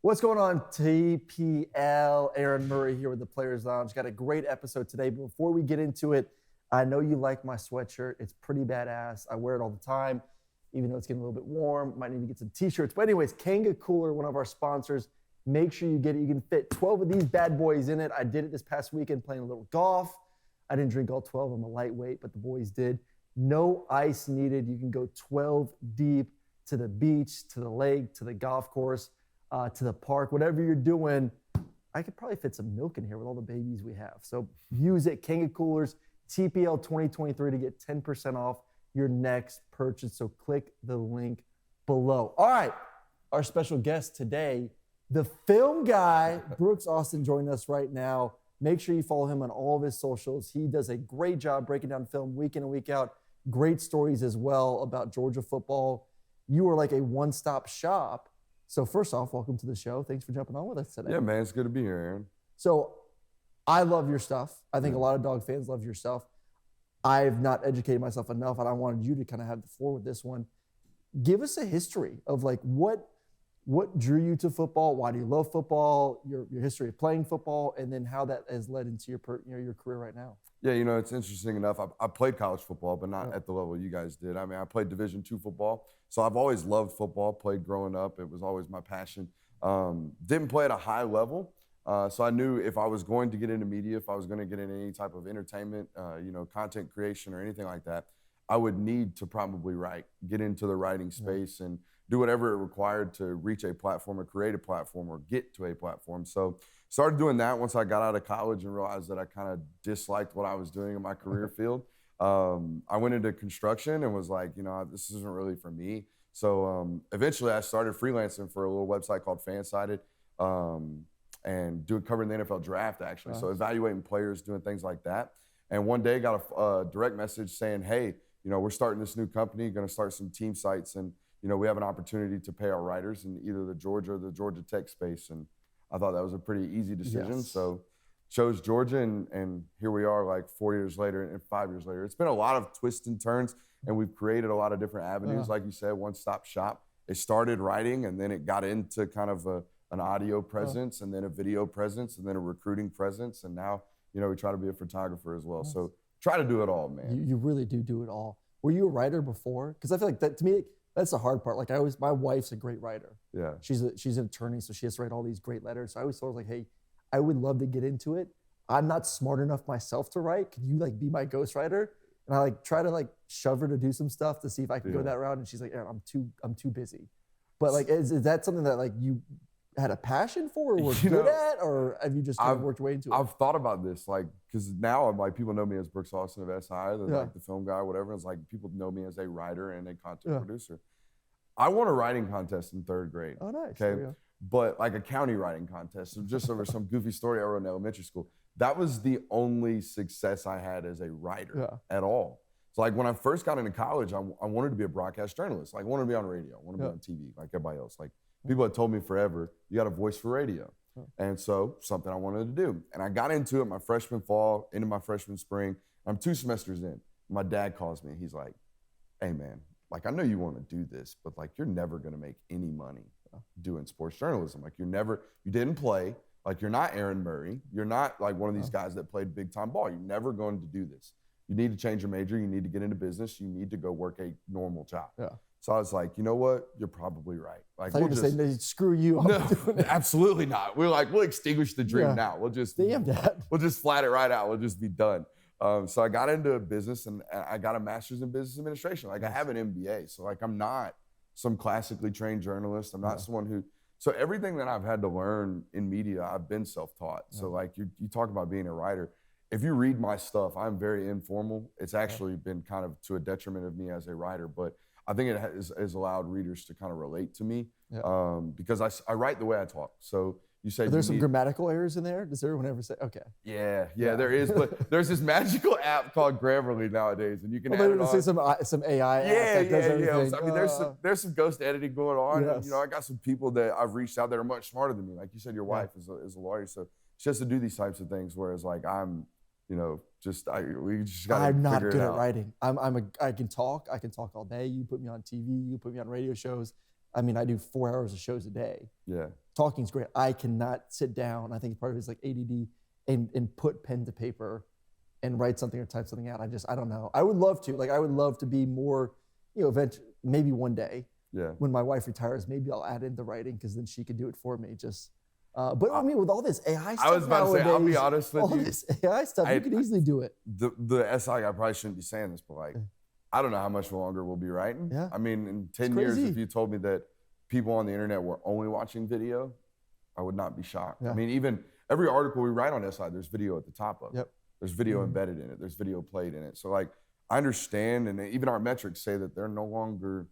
What's going on, TPL? Aaron Murray here with the Players Lounge. Got a great episode today, but before we get into it, I know you like my sweatshirt. It's pretty badass. I wear it all the time, even though it's getting a little bit warm. Might need to get some t-shirts. But anyways, Kanga Cooler, one of our sponsors. Make sure you get it. You can fit 12 of these bad boys in it. I did it this past weekend playing a little golf. I didn't drink all 12. I'm a lightweight, but the boys did. No ice needed. You can go 12 deep to the beach, to the lake, to the golf course, to the park, whatever you're doing. I could probably fit some milk in here with all the babies we have. So use it. Kanga Coolers, TPL 2023 to get 10% off your next purchase. So click the link below. All right, our special guest today, the film guy, Brooks Austin, joining us right now. Make sure you follow him on all of his socials. He does a great job breaking down film week in and week out. Great stories as well about Georgia football. You are like a one-stop shop. So first off, welcome to the show. Thanks for jumping on with us today. Yeah, man, it's good to be here, Aaron. So I love your stuff. I think a lot of dog fans love your stuff. I've not educated myself enough, and I wanted you to kind of have the floor with this one. Give us a history of like what drew you to football? Why do you love football? Your history of playing football, and then how that has led into your career right now. Yeah, you know, it's interesting enough. I played college football, but not at the level you guys did. I mean, I played Division II football, so I've always loved football, played growing up. It was always my passion. Didn't play at a high level, so I knew if I was going to get into media, if I was going to get into any type of entertainment, content creation or anything like that, I would need to probably get into the writing space and do whatever it required to reach a platform or create a platform or get to a platform. So started doing that once I got out of college and realized that I kind of disliked what I was doing in my career field. I went into construction and was like, this isn't really for me. So eventually I started freelancing for a little website called Fansided and covering the NFL draft actually. So evaluating players, doing things like that. And one day got a direct message saying, hey, we're starting this new company, going to start some team sites, and we have an opportunity to pay our writers in either the Georgia or the Georgia Tech space. And I thought that was a pretty easy decision. Yes. So chose Georgia, and here we are like 4 years later and 5 years later. It's been a lot of twists and turns, and we've created a lot of different avenues. Like you said, one-stop shop. It started writing, and then it got into kind of an audio presence, and then a video presence, and then a recruiting presence. And now, we try to be a photographer as well. So try to do it all, man. You really do it all. Were you a writer before? Because I feel like that, to me, that's the hard part. Like my wife's a great writer. Yeah. She's an attorney, so she has to write all these great letters. So I always thought like, hey, I would love to get into it. I'm not smart enough myself to write. Could you like be my ghostwriter? And I like try to like shove her to do some stuff to see if I can go that route. And she's like, Aaron, I'm too busy. But like, is that something that like you had a passion for or were good at, or have you just kind of worked way into it? I've thought about this, like, because now I'm like, people know me as Brooks Austin of SI, like the film guy, whatever. It's like people know me as a writer and a content producer. I won a writing contest in third grade. Oh, nice. Okay, but like a county writing contest, so just over some goofy story I wrote in elementary school. That was the only success I had as a writer at all. So like when I first got into college, I wanted to be a broadcast journalist. Like I wanted to be on radio, I wanted to be on TV, like everybody else. Like people had told me forever, you got a voice for radio. And so something I wanted to do. And I got into it my freshman fall, into my freshman spring. I'm 2 semesters in. My dad calls me, he's like, hey man, like I know you want to do this, but like you're never gonna make any money doing sports journalism. Like you didn't play, like you're not Aaron Murray. You're not like one of these guys that played big time ball. You're never going to do this. You need to change your major. You need to get into business. You need to go work a normal job. Yeah. So I was like, you know what? You're probably right. Like, I thought you were going to say, screw you. No, absolutely not. We're like, we'll extinguish the dream now. We'll just we'll just flat it right out. We'll just be done. So I got into business and I got a master's in business administration. Like I have an MBA. So like I'm not some classically trained journalist. I'm not someone who. So everything that I've had to learn in media, I've been self-taught. So like you talk about being a writer. If you read my stuff, I'm very informal. It's actually been kind of to a detriment of me as a writer, but I think it has allowed readers to kind of relate to me because I write the way I talk. So you say there's some grammatical errors in there. Does everyone ever say okay? Yeah, there is. But there's this magical app called Grammarly nowadays, and you can add it on. Say some AI. App that does everything. I mean, there's some ghost editing going on. Yes. And, I got some people that I've reached out that are much smarter than me. Like you said, your wife is a lawyer, so she has to do these types of things. Whereas like I'm. We just got to figure it out. I'm not good at writing. I can talk all day. You put me on TV, you put me on radio shows. I mean, I do 4 hours of shows a day. Yeah. talking's great. I cannot sit down. I think part of it is like ADD and put pen to paper and write something or type something out. I don't know. I would love to. Like, I would love to be more, eventually, maybe one day when my wife retires, maybe I'll add in the writing because then she could do it for me. But I mean, with all this AI stuff I was about nowadays, to say, I'll be honest with all you. this AI stuff, you could easily do it. The SI guy probably shouldn't be saying this, but like, I don't know how much longer we'll be writing. Yeah. I mean, in 10 years, if you told me that people on the internet were only watching video, I would not be shocked. Yeah. I mean, even every article we write on SI, there's video at the top of it. Yep. There's video embedded in it. There's video played in it. So like, I understand, and even our metrics say that they're no longer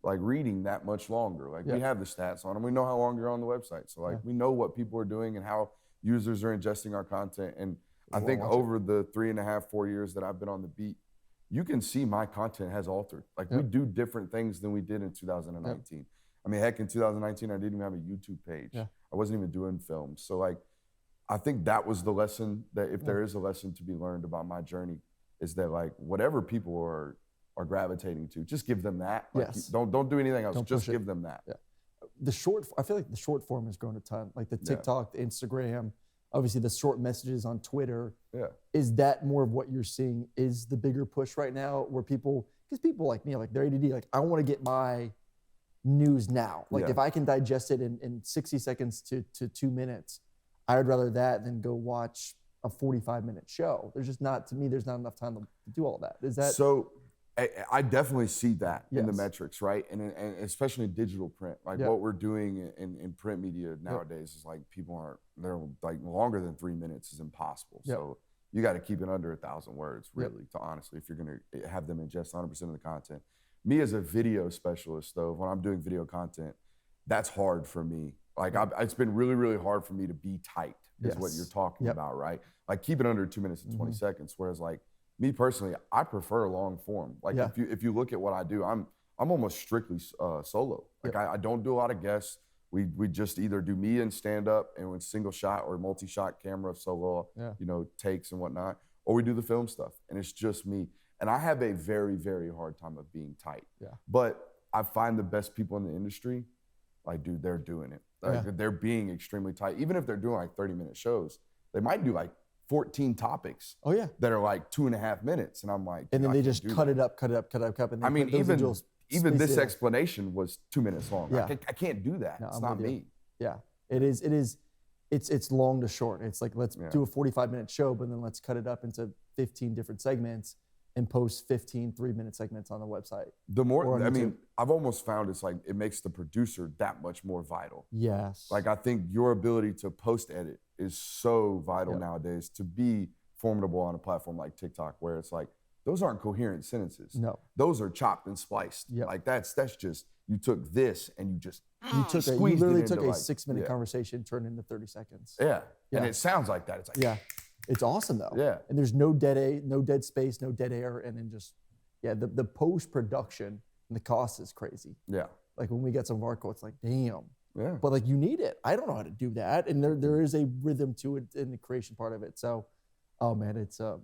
like reading that much longer. Like we have the stats on them. We know how long you're on the website. So like we know what people are doing and how users are ingesting our content. And I think over the 3.5, 4 years that I've been on the beat, you can see my content has altered. Like we do different things than we did in 2019. I mean, heck, in 2019, I didn't even have a YouTube page. I wasn't even doing films. So like, I think that was the lesson, that if there is a lesson to be learned about my journey, is that like whatever people are gravitating to, just give them that. Like, don't do anything else. Just give them that. I feel like the short form has grown a ton. Like the TikTok, the Instagram, obviously the short messages on Twitter. Is that more of what you're seeing is the bigger push right now, where because people like me, like they're ADD, like I want to get my news now. Like if I can digest it in 60 seconds to 2 minutes, I would rather that than go watch a 45-minute show. There's just not, to me, there's not enough time to do all that. Is that so? I definitely see that in the metrics, right? And especially in digital print. Like what we're doing in print media nowadays is like they're like longer than 3 minutes is impossible. So you got to keep it under 1,000 words, really, to honestly, if you're going to have them ingest 100% of the content. Me as a video specialist, though, when I'm doing video content, that's hard for me. Like it's been really, really hard for me to be tight, is what you're talking about, right? Like keep it under 2 minutes and 20 seconds. Whereas like me personally, I prefer long form. Like if you look at what I do, I'm almost strictly solo. Like I don't do a lot of guests. We just either do me and stand up and with single shot or multi-shot camera solo, takes and whatnot, or we do the film stuff and it's just me. And I have a very, very hard time of being tight. But I find the best people in the industry, like, dude, they're doing it. Like, they're being extremely tight. Even if they're doing like 30-minute shows, they might do like 14 topics that are like 2.5 minutes. And I'm like, and then they just cut it up. And I mean, even this explanation was 2 minutes long. I can't do that. No, it's not me. Yeah, it is. It's long to short. It's like, let's do a 45-minute show, but then let's cut it up into 15 different segments and post 15 3-minute segments on the website. The more, I mean, I've almost found it's like, it makes the producer that much more vital. Yes. Like, I think your ability to post edit is so vital nowadays to be formidable on a platform like TikTok, where it's like, those aren't coherent sentences. No. Those are chopped and spliced. Like that's just, you took this and you just you literally took a 6-minute conversation, turned into 30 seconds. And it sounds like that. It's like, it's awesome though. And there's no dead space, no dead air, and then just the post-production and the cost is crazy. Like when we get some of our quotes, like damn. But like you need it. I don't know how to do that, and there is a rhythm to it in the creation part of it. So, oh man, it's a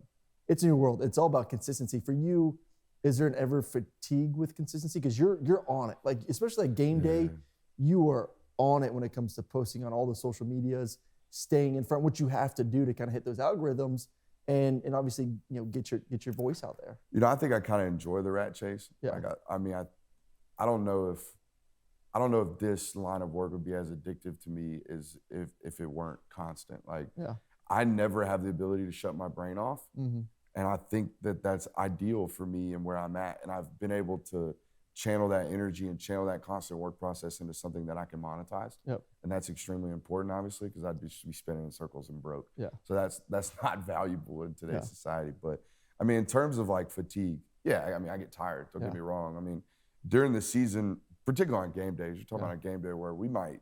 new world. It's all about consistency. For you, is there an ever fatigue with consistency? Because you're on it. Like especially like game day, you are on it when it comes to posting on all the social medias, staying in front, what you have to do to kind of hit those algorithms, and obviously get your voice out there. I think I kind of enjoy the rat chase. Like I don't know if this line of work would be as addictive to me as if it weren't constant. Like I never have the ability to shut my brain off. And I think that that's ideal for me and where I'm at. And I've been able to channel that energy and channel that constant work process into something that I can monetize. And that's extremely important, obviously, because I'd be spinning in circles and broke. So that's not valuable in today's society. But I mean, in terms of like fatigue, I mean, I get tired, don't get me wrong. I mean, during the season, particularly on game days, you're talking about a game day where we might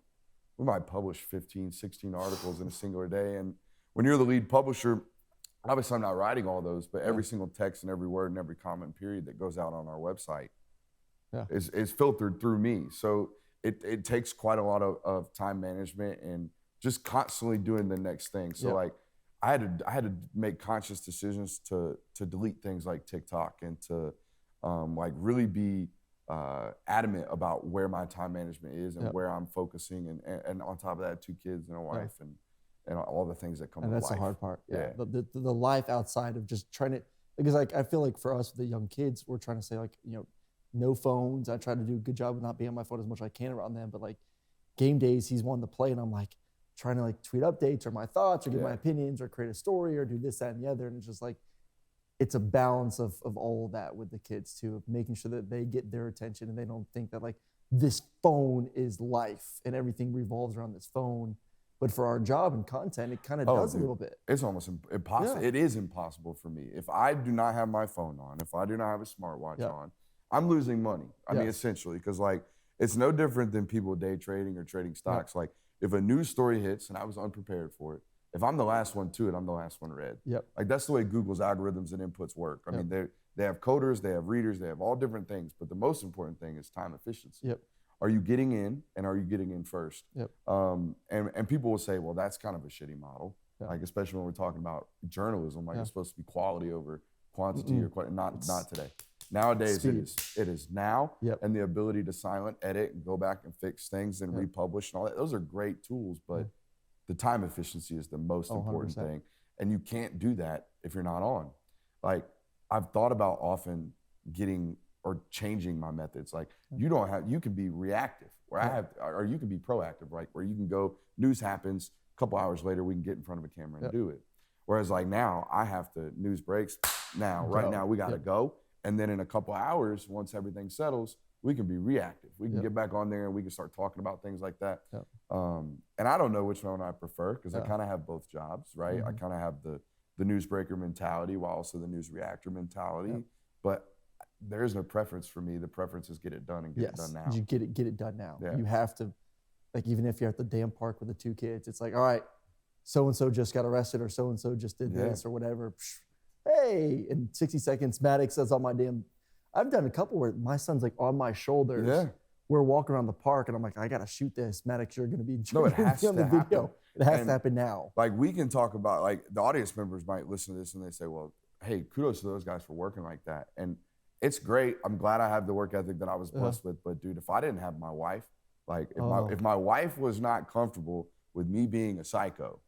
publish 15, 16 articles in a singular day. And when you're the lead publisher, obviously I'm not writing all those, but every single text and every word and every comment period that goes out on our website is filtered through me. So it takes quite a lot of time management and just constantly doing the next thing. So like I had to make conscious decisions to delete things like TikTok and to like really be adamant about where my time management is and Yep. where I'm focusing, and on top of that, 2 kids and a wife and all the things that come And with that's life. the hard part. Yeah. The life outside of just trying to, because like I feel like for us with the young kids, we're trying to say like, no phones. I try to do a good job of not being on my phone as much as I can around them. But like game days, he's wanting to play, and I'm like trying to like tweet updates or my thoughts or give my opinions or create a story or do this, that, and the other. And it's just like, it's a balance of all of that with the kids too, of making sure that they get their attention and they don't think that like this phone is life and everything revolves around this phone. But for our job and content, it kind of does dude, a little bit. It's almost impossible. Yeah. It is impossible for me. If I do not have my phone on, if I do not have a smartwatch Yeah. on, I'm losing money. I mean, Yes. essentially, because like it's no different than people day trading or trading stocks. Like if a news story hits and I was unprepared for it, if I'm the last one to it, I'm the last one read. Yep. Like that's the way Google's algorithms and inputs work. I mean, they have coders, they have readers, they have all different things, but the most important thing is time efficiency. Yep. Are you getting in, and are you getting in first? Yep. And people will say, well, that's kind of a shitty model. Yeah. Like especially when we're talking about journalism, like Yeah. it's supposed to be quality over quantity or not today. Nowadays speed. it is now, Yep. and the ability to silent, edit, and go back and fix things and republish and all that. Those are great tools, but the time efficiency is the most important 100%. thing, and you can't do that if you're not on. Like I've thought about often getting or changing my methods. Like you can be reactive, or you can be proactive, right? Where you can go, news happens, a couple hours later we can get in front of a camera and do it. Whereas like now I have to, news breaks now, right now we gotta go. And then in a couple hours, once everything settles, we can be reactive. We can get back on there and we can start talking about things like that. And I don't know which one I prefer because I kind of have both jobs, right? I kind of have the newsbreaker mentality while also the news reactor mentality. But there is no preference for me. The preference is get it done and get it done now. You get it done now. Yeah. You have to, like even if you're at the damn park with the 2 kids, it's like, all right, so-and-so just got arrested or so-and-so just did this or whatever. Hey, in 60 seconds, Maddox says on my damn, I've done a couple where my son's like on my shoulders. Yeah. We're walking around the park and I'm like, I gotta shoot this. Maddox, you're gonna be No, it has on the to video. happen. It has And to happen now. Like we can talk about, like the audience members might listen to this and they say, well, hey, kudos to those guys for working like that. And it's great. I'm glad I have the work ethic that I was blessed with. But dude, if I didn't have my wife, like if my wife was not comfortable with me being a psycho,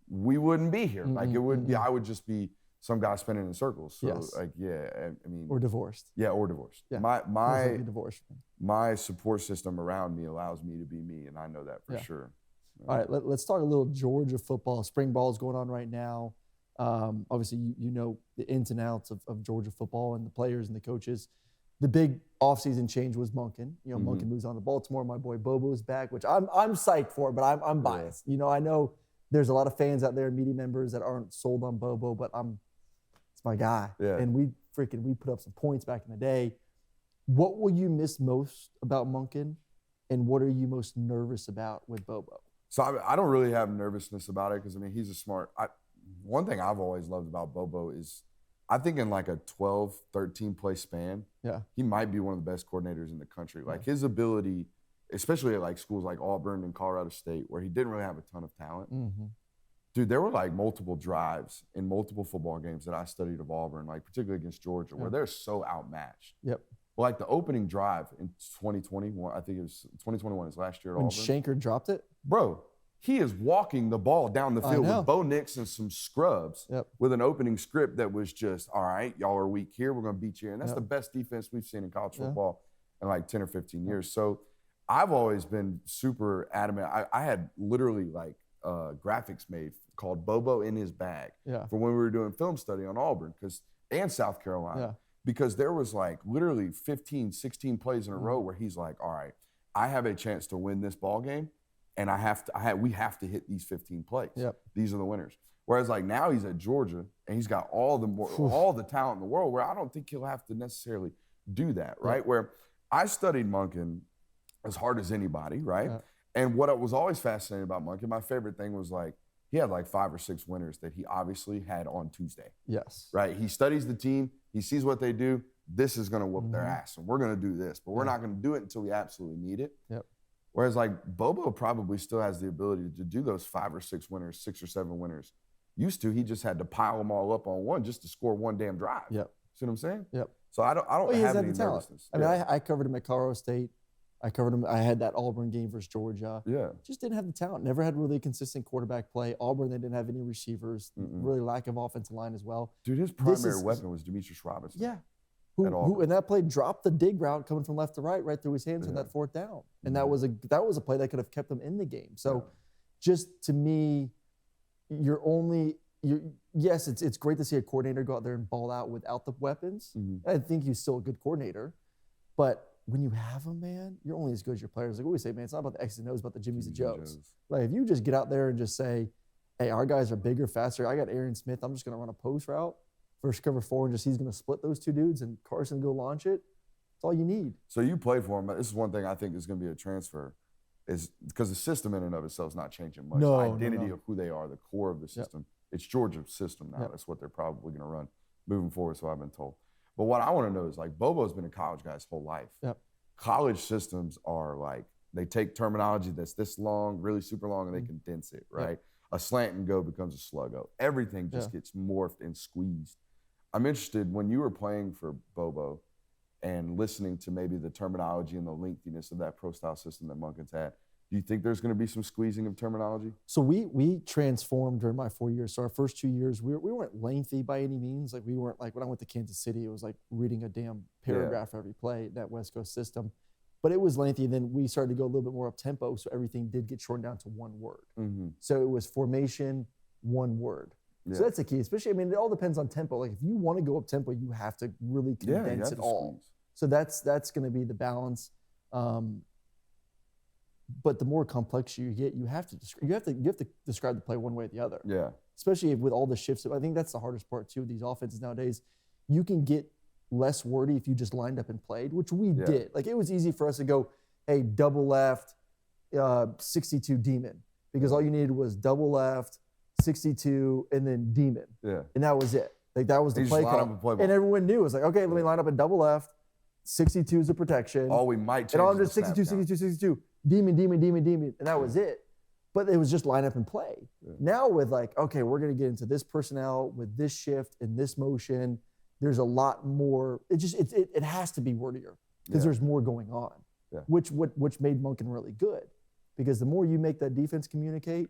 we wouldn't be here. Like it wouldn't be, I would just be some guy spinning in circles. So like, I mean. Or divorced. Yeah, or divorced. Yeah. My divorced. my support system around me allows me to be me, and I know that for sure. All right, let's talk a little Georgia football. Spring ball is going on right now. Obviously, you know the ins and outs of Georgia football and the players and the coaches. The big offseason change was Monken. Monken moves on to Baltimore. My boy Bobo is back, which I'm psyched for, but I'm biased. I know there's a lot of fans out there, media members that aren't sold on Bobo, but it's my guy. Yeah. And we put up some points back in the day. What will you miss most about Monken, and what are you most nervous about with Bobo? So I don't really have nervousness about it because, I mean, he's a smart one thing I've always loved about Bobo is I think in like a 12, 13 play span, he might be one of the best coordinators in the country. Like his ability, especially at like schools like Auburn and Colorado State, where he didn't really have a ton of talent. Dude, there were like multiple drives in multiple football games that I studied of Auburn, like particularly against Georgia, where they're so outmatched. Yep. Well, like the opening drive in 2021, I think it was 2021 is last year at When Auburn. Shanker dropped it? Bro, he is walking the ball down the field know. with Bo Nix and some scrubs with an opening script that was just, all right, y'all are weak here, we're going to beat you. And that's the best defense we've seen in college football in like 10 or 15 years. So I've always been super adamant. I had literally like graphics made called Bobo in his bag for when we were doing film study on Auburn and South Carolina. Because there was like literally 15, 16 plays in a row where he's like, all right, I have a chance to win this ball game. And we have to hit these 15 plays. These are the winners. Whereas like now he's at Georgia and he's got all the talent in the world where I don't think he'll have to necessarily do that, right? Where I studied Monken as hard as anybody, right? And what was always fascinating about Monken, my favorite thing was like he had like 5 or 6 winners that he obviously had on Tuesday. Yes. Right? He studies the team. He sees what they do. This is going to whoop their ass. And we're going to do this. But we're not going to do it until we absolutely need it. Whereas like Bobo probably still has the ability to do those 5 or 6 winners, 6 or 7 winners. Used to, he just had to pile them all up on one just to score one damn drive. See what I'm saying? So I don't Well, he have has any the talent. nervousness. I mean, Yeah. I covered him at Colorado State. I covered him. I had that Auburn game versus Georgia. Yeah. Just didn't have the talent. Never had really consistent quarterback play. Auburn, they didn't have any receivers. Really lack of offensive line as well. Dude, his primary weapon was Demetrius Robinson. Yeah. At Auburn. Who and that play dropped the dig route coming from left to right through his hands on that fourth down. And that was a play that could have kept them in the game. So just to me, yes, it's great to see a coordinator go out there and ball out without the weapons. I think he's still a good coordinator. But when you have him, man, you're only as good as your players. Like we always say, man, it's not about the X's and O's, it's about the Jimmys and Joes. Like if you just get out there and just say, hey, our guys are bigger, faster. I got Aaron Smith. I'm just going to run a post route. First cover 4 and he's going to split those two dudes and Carson go launch it. That's all you need. So you played for him. This is one thing I think is going to be a transfer, is because the system in and of itself is not changing much. The identity of who they are, the core of the system. It's Georgia's system now. That's what they're probably going to run moving forward, so I've been told. But what I want to know is, like, Bobo's been a college guy his whole life. College systems are like, they take terminology that's this long, really super long, and they condense it, right? A slant and go becomes a sluggo. Everything just gets morphed and squeezed. I'm interested, when you were playing for Bobo and listening to maybe the terminology and the lengthiness of that pro-style system that Monken's had, do you think there's going to be some squeezing of terminology? So we transformed during my 4 years. So our first 2 years, we weren't lengthy by any means. Like we weren't like, when I went to Kansas City, it was like reading a damn paragraph every play, that West Coast system. But it was lengthy. And then we started to go a little bit more up tempo. So everything did get shortened down to one word. So it was formation, one word. So that's the key, especially, I mean, it all depends on tempo. Like if you want to go up tempo, you have to really condense it all. So that's going to be the balance. But the more complex you get, you have to describe the play one way or the other. Yeah. Especially with all the shifts. I think that's the hardest part too of these offenses nowadays. You can get less wordy if you just lined up and played, which we did. Like it was easy for us to go, hey, double left, 62 demon, because all you needed was double left, 62, and then demon. Yeah. And that was it. Like that was the play call. And everyone knew. It was like, okay, let me line up a double left. 62 is a protection. Oh, we might change. And all just 62, 62, 62. Demon, demon, demon, demon. And that was it. But it was just line up and play. Now with like, okay, we're going to get into this personnel with this shift and this motion. There's a lot more. It has to be wordier because there's more going on, which made Monken really good. Because the more you make that defense communicate,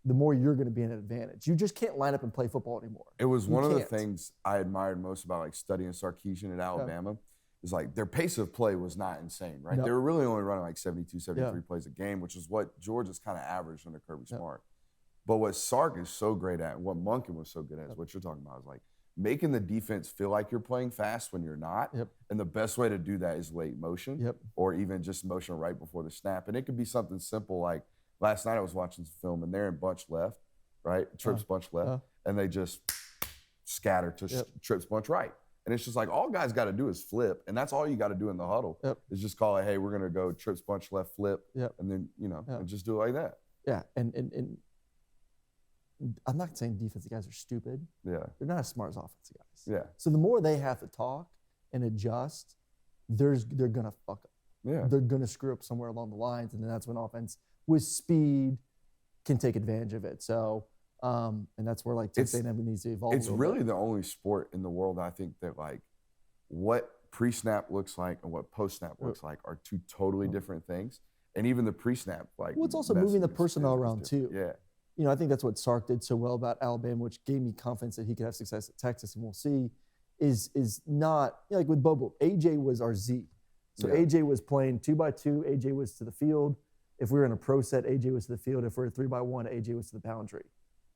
the more you're going to be in an advantage. You just can't line up and play football anymore. It was one of the things I admired most about like studying Sarkisian at Alabama. Is like their pace of play was not insane, right? They were really only running like 72, 73 plays a game, which is what Georgia's kind of averaged under Kirby Smart. But what Sark is so great at, and what Monken was so good at, is what you're talking about, is like making the defense feel like you're playing fast when you're not. And the best way to do that is late motion or even just motion right before the snap. And it could be something simple like last night I was watching some film and they're in bunch left, right? Trips bunch left. And they just scatter to trips bunch right. And it's just like, all guys got to do is flip. And that's all you got to do in the huddle is just call it, hey, we're going to go trips, bunch, left, flip. And then, and just do it like that. Yeah. And I'm not saying defensive guys are stupid. Yeah. They're not as smart as offensive guys. Yeah. So the more they have to talk and adjust, they're going to fuck up. Yeah. They're going to screw up somewhere along the lines. And then that's when offense with speed can take advantage of it. So, and that's where like Texas A&M needs to evolve. It's really the only sport in the world I think that like what pre-snap looks like and what post-snap looks like are two totally different things. And even the pre-snap, like, well, it's also moving the personnel around too. Yeah. You know, I think that's what Sark did so well about Alabama, which gave me confidence that he could have success at Texas, and we'll see. Is not like with Bobo. AJ was our Z, so AJ was playing 2x2. AJ was to the field. If we were in a pro set, AJ was to the field. If we were 3x1, AJ was to the boundary.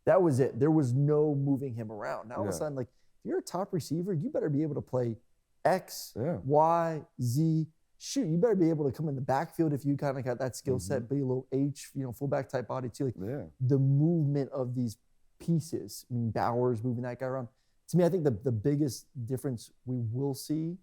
That was it. There was no moving him around. Now all of a sudden, like, if you're a top receiver, you better be able to play X, Y, Z. Shoot, you better be able to come in the backfield if you kind of got that skill set, be a little H, fullback type body too. Like the movement of these pieces. I mean, Bowers moving that guy around. To me, I think the biggest difference we will see,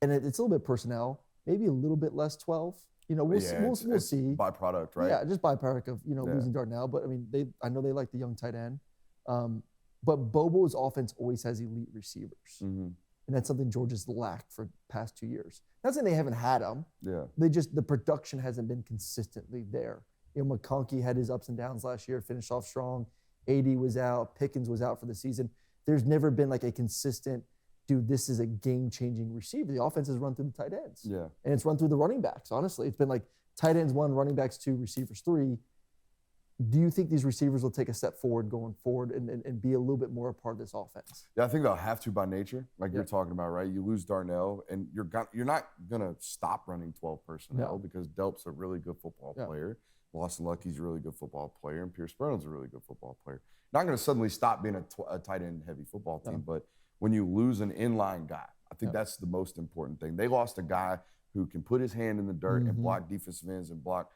and it's a little bit personnel, maybe a little bit less 12. We'll see. Byproduct, right? Yeah, just byproduct of losing Darnell. But I mean, I know they like the young tight end. But Bobo's offense always has elite receivers, and that's something Georgia's lacked for the past 2 years. Not saying they haven't had them. Yeah. The production hasn't been consistently there. McConkey had his ups and downs last year, finished off strong. AD was out, Pickens was out for the season. There's never been like a consistent dude, this is a game-changing receiver. The offense is run through the tight ends. Yeah. And it's run through the running backs, honestly. It's been like tight ends 1, running backs 2, receivers 3. Do you think these receivers will take a step forward going forward and be a little bit more a part of this offense? Yeah, I think they'll have to by nature, like you're talking about, right? You lose Darnell, and you're not going to stop running 12 personnel because Delp's a really good football player. Lawson Lucky's a really good football player, and Pierce Burnham's a really good football player. Not going to suddenly stop being a tight end heavy football team, but when you lose an inline guy, I think that's the most important thing. They lost a guy who can put his hand in the dirt and block defensive ends and block,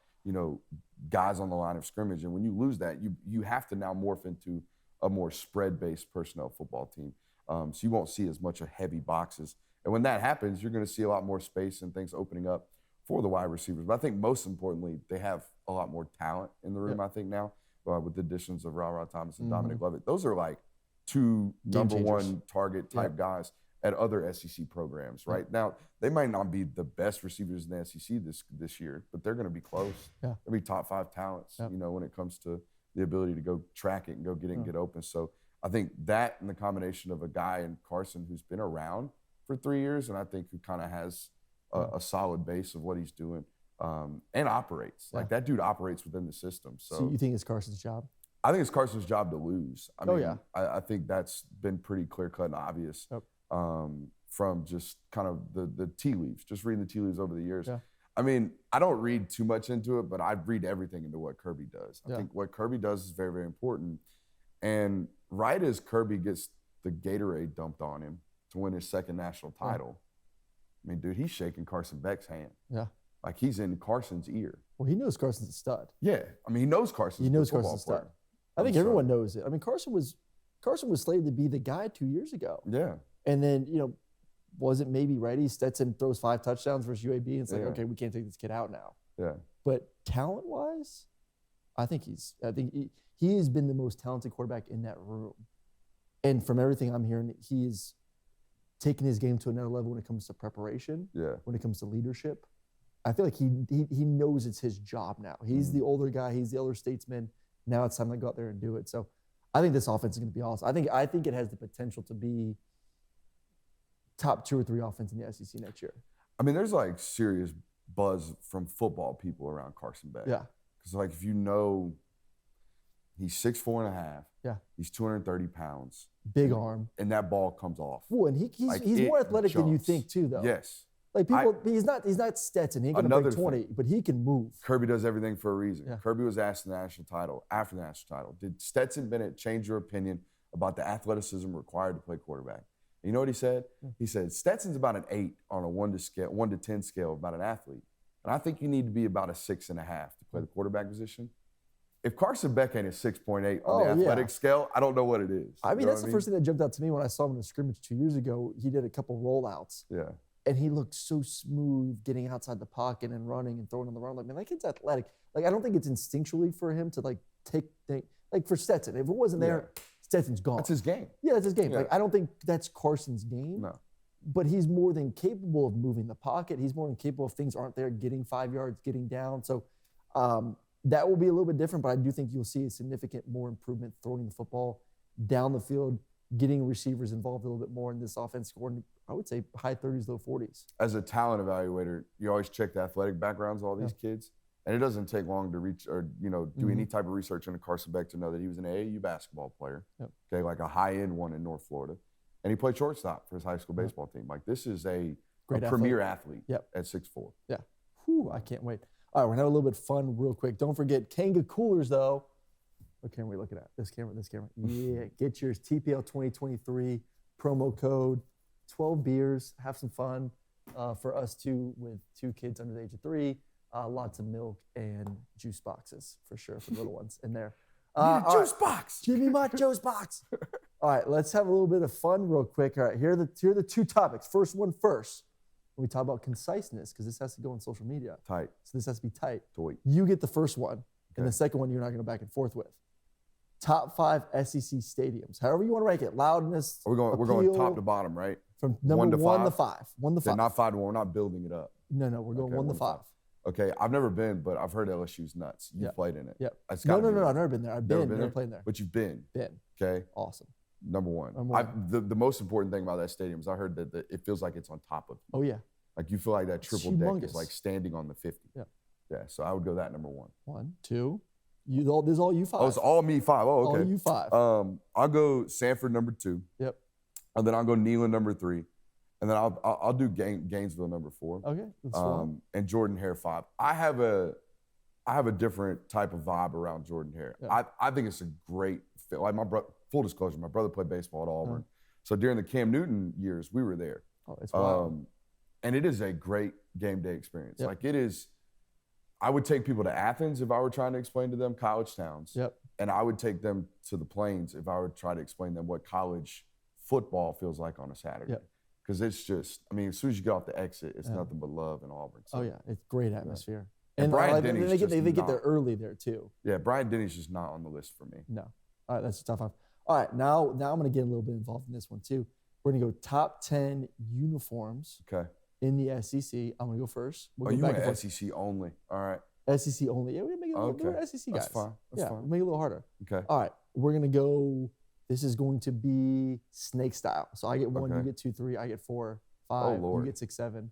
guys on the line of scrimmage. And when you lose that, you have to now morph into a more spread-based personnel football team. So you won't see as much of heavy boxes. And when that happens, you're going to see a lot more space and things opening up for the wide receivers. But I think most importantly, they have a lot more talent in the room, I think, now, with the additions of Ra Thomas and Dominic Lovett. Those are like 2 number 1 target type guys at other SEC programs, right? Now, they might not be the best receivers in the SEC this year, but they're going to be close. They'll be top 5 talents, when it comes to the ability to go track it and go get it and get open. So I think that and the combination of a guy in Carson who's been around for 3 years, and I think who kind of has a solid base of what he's doing and operates. Like that dude operates within the system. So you think it's Carson's job? I think it's Carson's job to lose. I mean, I think that's been pretty clear-cut and obvious from just kind of the tea leaves, just reading the tea leaves over the years. I mean, I don't read too much into it, but I read everything into what Kirby does. I think what Kirby does is very, very important. And right as Kirby gets the Gatorade dumped on him to win his 2nd national title, I mean, dude, he's shaking Carson Beck's hand. Like he's in Carson's ear. Well, he knows Carson's a stud. Yeah. I mean, he knows Carson's a stud. I think everyone knows it. I mean, Carson was slated to be the guy 2 years ago. Yeah. And then, was it maybe righty? Stetson throws 5 touchdowns versus UAB, and it's like, okay, we can't take this kid out now. Yeah. But talent-wise, I think he has been the most talented quarterback in that room. And from everything I'm hearing, he's taken his game to another level when it comes to preparation, when it comes to leadership. I feel like he knows it's his job now. He's the older guy. He's the elder statesman. Now it's time to go out there and do it. So I think this offense is going to be awesome. I think it has the potential to be top 2 or 3 offense in the SEC next year. I mean, there's like serious buzz from football people around Carson Beck. Yeah. Because like if he's 6'4.5". Yeah. He's 230 pounds. Big arm. And that ball comes off. Well, and he's more athletic than you think too, though. Yes. Like he's not Stetson. He ain't gonna break 20, but he can move. Kirby does everything for a reason. Yeah. Kirby was asked the national title, after the national title, did Stetson Bennett change your opinion about the athleticism required to play quarterback? And you know what he said? He said, Stetson's about an 8 on a 1 to 10 scale about an athlete. And I think you need to be about a 6.5 to play the quarterback position. If Carson Beck ain't a 6.8 on the athletic scale, I don't know what it is. I mean, that's the first thing that jumped out to me when I saw him in a scrimmage 2 years ago. He did a couple rollouts. Yeah. And he looked so smooth getting outside the pocket and running and throwing on the run. Like, man, that kid's athletic. Like, I don't think it's instinctually for him to, like, take things. Like, for Stetson, if it wasn't there, Stetson's gone. That's his game. Yeah, that's his game. Yeah. Like, I don't think that's Carson's game. No. But he's more than capable of moving the pocket. He's more than capable of things aren't there, getting 5 yards, getting down. So that will be a little bit different, but I do think you'll see a significant more improvement throwing the football down the field, getting receivers involved a little bit more in this offense, scoring, I would say, high 30s, low 40s. As a talent evaluator, you always check the athletic backgrounds of all these kids. And it doesn't take long to reach or, do any type of research into Carson Beck to know that he was an AAU basketball player, okay, like a high-end one in North Florida. And he played shortstop for his high school baseball team. Like, this is a premier athlete at 6'4". Yeah. Whew, I can't wait. All right, we're going to have a little bit of fun real quick. Don't forget Kanga Coolers, though. What camera are we looking at? This camera. Yeah, get yours. TPL 2023, promo code, 12 beers. Have some fun for us, too, with 2 kids under the age of 3. Lots of milk and juice boxes, for sure, for the little ones in there. Juice box. Give me my juice box. All right, let's have a little bit of fun real quick. All right, here are the 2 topics. First one first. We talk about conciseness, because this has to go on social media. Tight. So this has to be tight. Tight. You get the first one, and the second one you're not going to back and forth with. Top 5 SEC stadiums. However you want to rank it. Loudness, we're going top to bottom, right? From number 1 to 5. 1 to 5. Not 5 to 1. We're not building it up. No, we're going 1 to 5. Okay, I've never been, but I've heard LSU's nuts. You played in it. Yep. No, I've never been there. I've never played there. But you've been. Been. Okay. Awesome. Number one. Number one. The most important thing about that stadium is I heard that it feels like it's on top of you. Oh, yeah. Like you feel like that triple deck is humongous. like standing on the 50. Yeah. Yeah. So I would go that number one. 1, 2. This is all you 5. Oh, it's all me 5. Oh, okay. All you 5. I'll go Sanford number 2. Yep. And then I'll go Neyland number 3. And then I'll do Gainesville number 4. Okay. That's fine. And Jordan Hare 5. I have a different type of vibe around Jordan Hare. Yeah. I think it's a great fit. Like full disclosure, my brother played baseball at Auburn. So during the Cam Newton years, we were there. Oh, it's wild. And it is a great game day experience. Yep. Like it is, I would take people to Athens if I were trying to explain to them college towns. Yep. And I would take them to the Plains if I would try to explain to them what college football feels like on a Saturday. Yep. Because it's just, I mean, as soon as you get off the exit, it's nothing but love in Auburn. So, Oh, yeah. It's great atmosphere. And Brian they Denny's get just there not- early there, too. Yeah, Brian Denny's just not on the list for me. No. All right, that's a tough one. All right, now I'm going to get a little bit involved in this one, too. We're going to go top 10 uniforms Okay. in the SEC. I'm going to go first. We'll Oh, go you back went and forth. SEC only. All right. SEC only. Yeah, we're going to make it a little Okay. we're SEC guys. That's fine. That's yeah, fine. we'll make it a little harder. Okay. All right, we're going to go. This is going to be snake style. So I get 1, you Okay. get 2, 3, I get 4, 5, you Lord. get 6, 7,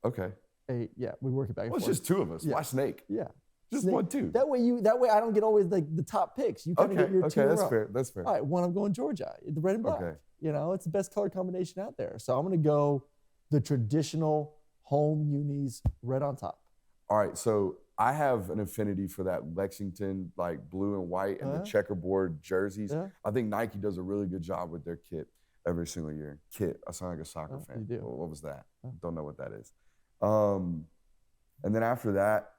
Okay. 8. Yeah, we work it back and Well, it's forth. just 2 of us. Yeah. Why Snake? Yeah. Just Snake. 1, 2. That way I don't get always like the top picks. You kind of Okay. get your 2 Okay. in a That's row. fair. That's fair. All right, 1, I'm going Georgia, the red and black. Okay. You know, it's the best color combination out there. So I'm going to go the traditional home unis red on top. All right. So I have an affinity for that Lexington, like blue and white and the checkerboard jerseys. Yeah. I think Nike does a really good job with their kit every single year. Kit. I sound like a soccer fan. You do. What was that? Don't know what that is. And then after that,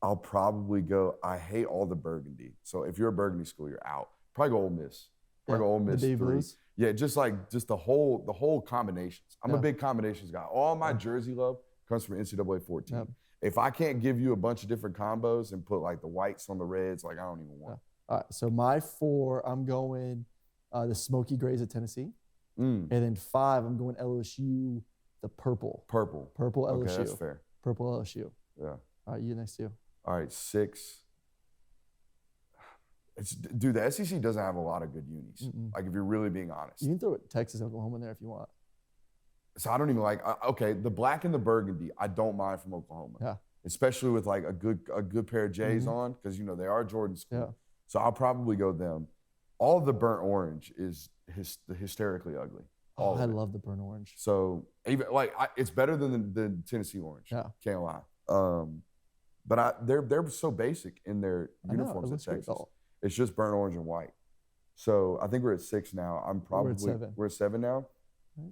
I'll probably go. I hate all the burgundy. So if you're a burgundy school, you're out. Probably go Ole Miss. Probably go Ole the Miss baby 3. blues. Yeah, just the whole combinations. I'm a Yeah. big combinations guy. All my jersey love comes from NCAA 14. Yep. If I can't give you a bunch of different combos and put like the whites on the reds, like I don't even want. All right, so my 4, I'm going the Smoky Grays of Tennessee. And then 5, I'm going LSU, the purple. Purple. Purple LSU. Okay, that's fair. Purple LSU. Yeah. All right, you next too. All right, 6. Dude, the SEC doesn't have a lot of good unis. Like if you're really being honest. You can throw Texas, Oklahoma in there if you want. So I don't even like. Okay, the black and the burgundy, I don't mind from Oklahoma. Yeah. Especially with like a good pair of J's on, because you know they are Jordan school. Yeah. So I'll probably go them. All of the burnt orange is hysterically ugly. All Oh, I of it. love the burnt orange. So even like it's better than the Tennessee orange. Yeah. Can't lie. But they're so basic in their I know, uniforms it at looks great Texas. though. It's just burnt orange and white. So I think we're at 6 now. We're at 7. We're at 7 now. Right.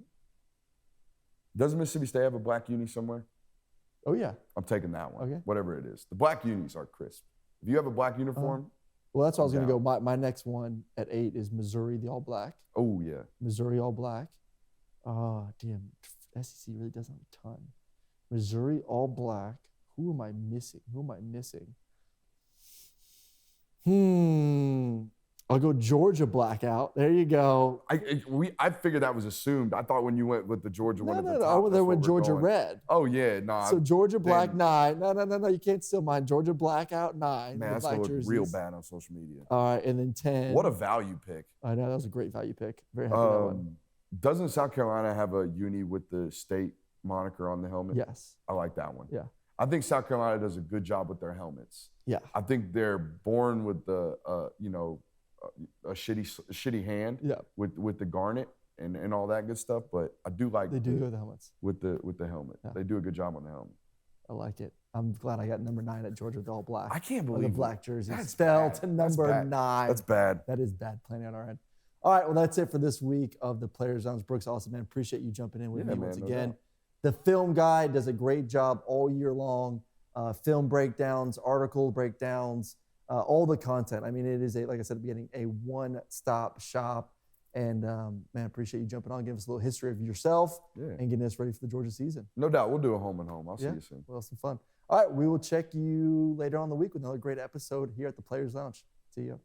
Doesn't Mississippi State have a black uni somewhere? Oh, yeah. I'm taking that one. Okay. Whatever it is. The black unis are crisp. If you have a black uniform, Well, that's what I was going to down. go. My next one at 8 is Missouri, the all black. oh yeah. Missouri all black. Oh, damn. SEC really doesn't have a ton. Missouri all black. Who am I missing? I'll go Georgia blackout. There you go. I figured that was assumed. I thought when you went with the Georgia one at the top, I went there that's with what we're Georgia going. red. Oh yeah, no. So Georgia black then- 9. No. You can't steal mine. Georgia blackout 9. man, the that's black gonna look jerseys. real bad on social media. All right, and then 10. What a value pick. I know that was a great value pick. Very happy with that one. Doesn't South Carolina have a uni with the state moniker on the helmet? Yes. I like that one. Yeah. I think South Carolina does a good job with their helmets. Yeah. I think they're born with the, a shitty hand Yeah. with the garnet and all that good stuff. But I do like They do go with the helmets. with the helmet. Yeah. They do a good job on the helmet. I like it. I'm glad I got number 9 at Georgia with all black. I can't Or believe the black jerseys. That's Fell bad. to That's number bad. 9. That's bad. That is bad planning on our end. All right, well, that's it for this week of the Players Lounge. Brooks, awesome, man. Appreciate you jumping in with Yeah, me man, once no again. doubt. The film guy does a great job all year long. Film breakdowns, article breakdowns, all the content. I mean, it is, like I said at the beginning, a one-stop shop. And, man, appreciate you jumping on, giving us a little history of yourself Yeah. and getting us ready for the Georgia season. No doubt. We'll do a home and home. I'll see Yeah. you soon. Well, some fun. All right, we will check you later on in the week with another great episode here at the Players Lounge. See you.